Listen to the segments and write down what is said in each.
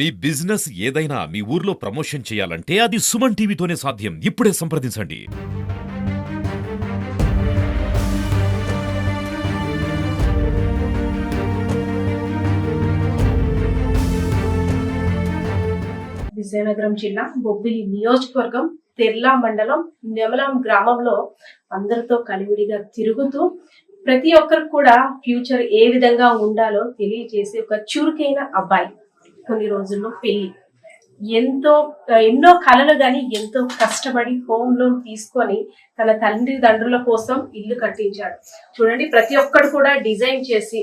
మీ business ఏదైనా మీ ఊర్లో promotion చేయాలంటే అది సుమన్ టీవీతోనే సాధ్యం. ఇప్పుడే సంప్రదించండి. విజయనగరం జిల్లా బొబ్బిలి నియోజకవర్గం తెర్లా మండలం నెమలం గ్రామంలో అందరితో కలివిడిగా తిరుగుతూ ప్రతి ఒక్కరికి కూడా ఫ్యూచర్ ఏ విధంగా ఉండాలో తెలియజేసి ఒక చురుకైన అబ్బాయి. కొన్ని రోజుల్లో పెళ్లి, ఎన్నో కలలు గాని ఎంతో కష్టపడి హోమ్ లోన్ తీసుకొని తన తల్లిదండ్రుల కోసం ఇల్లు కట్టించాడు. చూడండి, ప్రతి ఒక్కరు కూడా డిజైన్ చేసి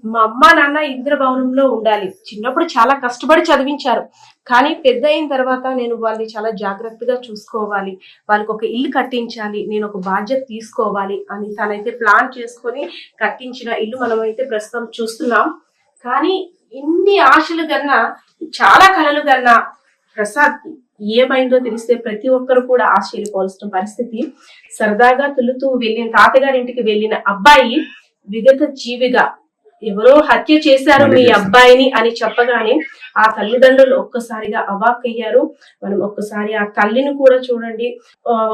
మా అమ్మ నాన్న ఇంద్రభవనంలో ఉండాలి. చిన్నప్పుడు చాలా కష్టపడి చదివించారు, కానీ పెద్ద అయిన తర్వాత నేను వాళ్ళని చాలా జాగ్రత్తగా చూసుకోవాలి, వాళ్ళకి ఒక ఇల్లు కట్టించాలి, నేను ఒక బాధ్యత తీసుకోవాలి అని తనైతే ప్లాన్ చేసుకొని కట్టించిన ఇల్లు మనమైతే ప్రస్తుతం చూస్తున్నాం. కానీ ఇన్ని ఆశలు కన్నా, చాలా కలలు కన్నా ప్రసాద్ ఏమైందో తెలిస్తే ప్రతి ఒక్కరు కూడా ఆశ్చర్యపోవాల్సిన పరిస్థితి. సరదాగా తులుతూ వెళ్ళిన తాతగారింటికి వెళ్ళిన అబ్బాయి విగత జీవిగా ఎవరో హత్య చేశారు మీ అబ్బాయిని అని చెప్పగానే ఆ తల్లిదండ్రులు ఒక్కసారిగా అవాక్కయ్యారు. మనం ఒక్కసారి ఆ తల్లిని కూడా చూడండి.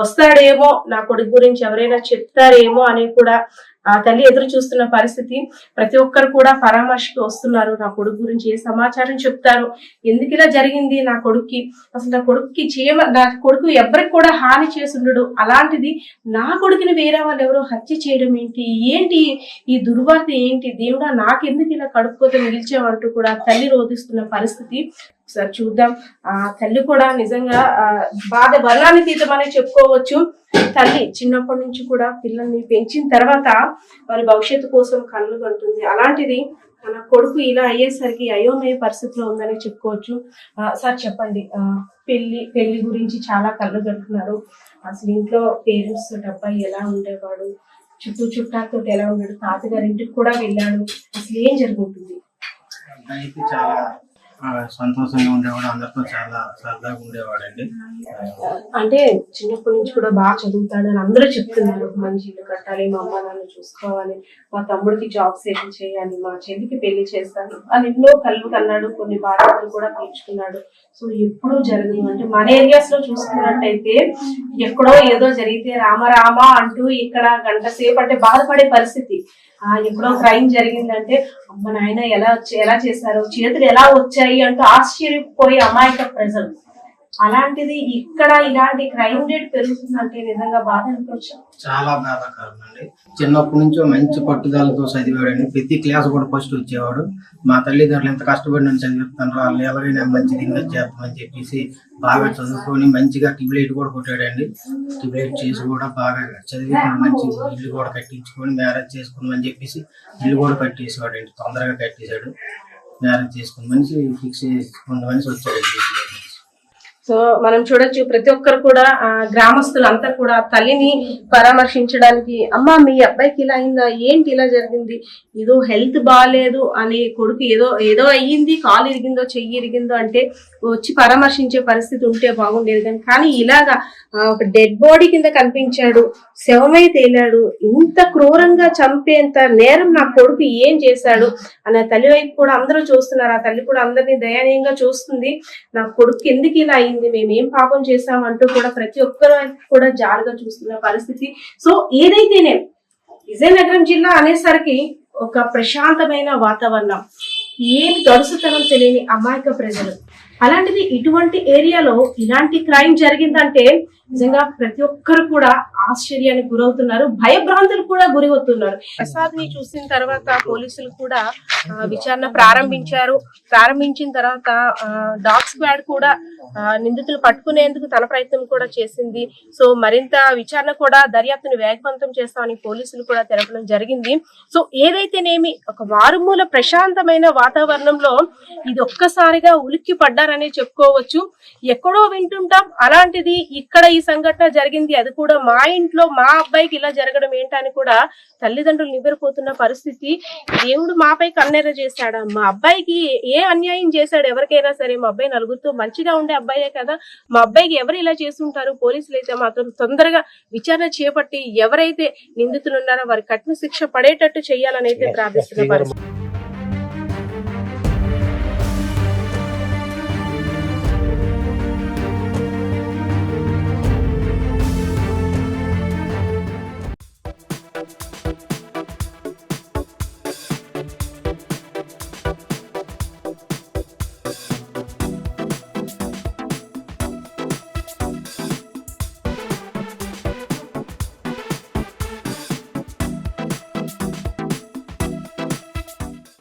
వస్తాడేమో నా కొడుకు గురించి ఎవరైనా చెప్తారేమో అని కూడా ఆ తల్లి ఎదురు చూస్తున్న పరిస్థితి. ప్రతి ఒక్కరు కూడా పరామర్శకు వస్తున్నారు. నా కొడుకు గురించి ఏ సమాచారం చెప్తారు, ఎందుకు ఇలా జరిగింది నా కొడుక్కి, అసలు నా కొడుకు ఎవరికి కూడా హాని చేసుండడు, అలాంటిది నా కొడుకుని వేరే వాళ్ళు ఎవరో హత్య చేయడం ఏంటి ఈ దుర్వార్త ఏంటి, దేవుడా నాకెందుకు ఇలా కడుపుకోతే మిగిల్చామంటూ కూడా తల్లి రోధిస్తున్న పరిస్థితి. ఒకసారి చూద్దాం. ఆ తల్లి కూడా నిజంగా బాధ వర్ణానితీతమనే చెప్పుకోవచ్చు. తల్లి చిన్నప్పటి నుంచి కూడా పిల్లల్ని పెంచిన తర్వాత వారి భవిష్యత్తు కోసం కళ్ళు కంటుంది. అలాంటిది తన కొడుకు ఇలా అయ్యేసరికి అయోమయ పరిస్థితిలో ఉందని చెప్పుకోవచ్చు. సార్ చెప్పండి, పెళ్లి గురించి చాలా కళ్ళు కడుతున్నారు. అసలు ఇంట్లో పేరెంట్స్ తోటి అబ్బాయి ఎలా ఉండేవాడు, చుట్టాలతో ఎలా ఉన్నాడు, తాతగారి ఇంటికి కూడా వెళ్ళాడు, అసలు ఏం జరుగుతుంది? అబ్బాయికి చాలా సంతోషంగా ఉండేవాడు, అందరితో చాలా సరదాగా ఉండేవాడండి. అంటే చిన్నప్పటి నుంచి కూడా బాగా చదువుతాడు అని అందరూ చెప్తున్నారు. మంచి ఇల్లు కట్టాలి, మా అమ్మ నాన్న చూసుకోవాలి, మా తమ్ముడికి జాబ్ సెటిల్ చేయాలి, మా చెల్లికి పెళ్లి చేస్తాను అని ఎన్నో కళ్ళు కన్నాడు. కొన్ని బాధ్యతలు కూడా తీర్చుకున్నాడు. సో ఎప్పుడూ జరగదు. అంటే మన ఏరియాస్ లో చూసుకున్నట్టయితే ఎక్కడో ఏదో జరిగితే రామ అంటూ ఇక్కడ గంట సేపు అంటే బాధపడే పరిస్థితి. ఎక్కడో క్రైమ్ జరిగిందంటే అమ్మ నాయన ఎలా చేశారు, చేతులు ఎలా వచ్చాయి అంటూ ఆశ్చర్యపోయి అమాయక ప్రజలు. అలాంటిది ఇక్కడ ఇలాంటి క్రైమ్ రేట్ పెరుగుతుందంటే నిజంగా బాధ అనిపించు. చాలా బాధాకరం అండి. చిన్నప్పటి నుంచో మంచి పట్టుదలతో చదివాడండి. ప్రతి క్లాస్ కూడా ఫస్ట్ వచ్చేవాడు. మా తల్లిదండ్రులు ఎంత కష్టపడి నన్ను చదివిస్తాను, వాళ్ళు ఎవరైనా మంచిది చేస్తామని చెప్పేసి బాగా చదువుకొని మంచిగా ట్యూబ్లైట్ కూడా కొట్టాడండి. ట్యూబ్లైట్ చేసి కూడా బాగా చదివి మంచి ఇల్లు కూడా కట్టించుకొని మ్యారేజ్ చేసుకుని అని చెప్పేసి ఇల్లు కూడా కట్టేసేవాడండి. తొందరగా కట్టేశాడు. మ్యారేజ్ చేసుకుని మనిషి ఫిక్స్ చేసుకున్న మనిషి వచ్చాడండి. సో మనం చూడొచ్చు, ప్రతి ఒక్కరు కూడా గ్రామస్తులంతా కూడా తల్లిని పరామర్శించడానికి, అమ్మ మీ అబ్బాయికి ఇలా అయిందా, ఏంటి ఇలా జరిగింది, ఏదో హెల్త్ బాగాలేదు అని కొడుకు ఏదో అయ్యింది, కాలు ఇరిగిందో చెయ్యి ఇరిగిందో అంటే వచ్చి పరామర్శించే పరిస్థితి ఉంటే బాగుండేది. కానీ ఇలాగా ఒక డెడ్ బాడీ కింద కనిపించాడు, శవమై తేలాడు, ఇంత క్రూరంగా చంపేంత నేరం నా కొడుకు ఏం చేశాడు అనే తల్లి వైపు కూడా అందరూ చూస్తున్నారు. ఆ తల్లి కూడా అందరినీ దయనీయంగా చూస్తుంది. నా కొడుకు ఎందుకు ఇలా అయింది, మేమేం పాపం చేశామంటూ కూడా ప్రతి ఒక్కరు కూడా జాలిగా చూస్తున్న పరిస్థితి. సో ఏదైతేనే విజయనగరం జిల్లా అనేసరికి ఒక ప్రశాంతమైన వాతావరణం, ఏమి గడుసుతనం తెలియని అమాయక ప్రజలు. అలాంటిది ఇటువంటి ఏరియాలో ఇలాంటి క్రైమ్ జరిగిందంటే నిజంగా ప్రతి ఒక్కరు కూడా ఆశ్చర్యానికి గురవుతున్నారు, భయభ్రాంతులు కూడా గురి అవుతున్నారు. ప్రసాద్ ని చూసిన తర్వాత పోలీసులు కూడా విచారణ ప్రారంభించిన తర్వాత డాగ్ స్క్వాడ్ కూడా నిందితులు పట్టుకునేందుకు తన ప్రయత్నం కూడా చేసింది. సో మరింత విచారణ కూడా దర్యాప్తును వేగవంతం చేస్తామని పోలీసులు కూడా తెలపడం జరిగింది. సో ఏదైతేనేమి ఒక మారుమూల ప్రశాంతమైన వాతావరణంలో ఇది ఒక్కసారిగా ఉలిక్కి పడ్డారని చెప్పుకోవచ్చు. ఎక్కడో వింటుంటాం, అలాంటిది ఇక్కడ ఈ సంఘటన జరిగింది, అది కూడా మా ఇంట్లో మా అబ్బాయికి ఇలా జరగడం ఏంటని కూడా తల్లిదండ్రులు నివ్వెరపోతున్న పరిస్థితి. దేవుడు మాపై కన్నెర చేశాడా, మా అబ్బాయికి ఏ అన్యాయం చేశాడు, ఎవరికైనా సరే మా అబ్బాయి నలుగురితో మంచిగా ఉండే అబ్బాయే కదా, మా అబ్బాయికి ఎవరు ఇలా చేస్తుంటారు, పోలీసులు అయితే మాత్రం తొందరగా విచారణ చేపట్టి ఎవరైతే నిందితులు ఉన్నారో వారి కఠిన శిక్ష పడేటట్టు చేయాలని అయితే ప్రార్థిస్తున్న పరిస్థితి.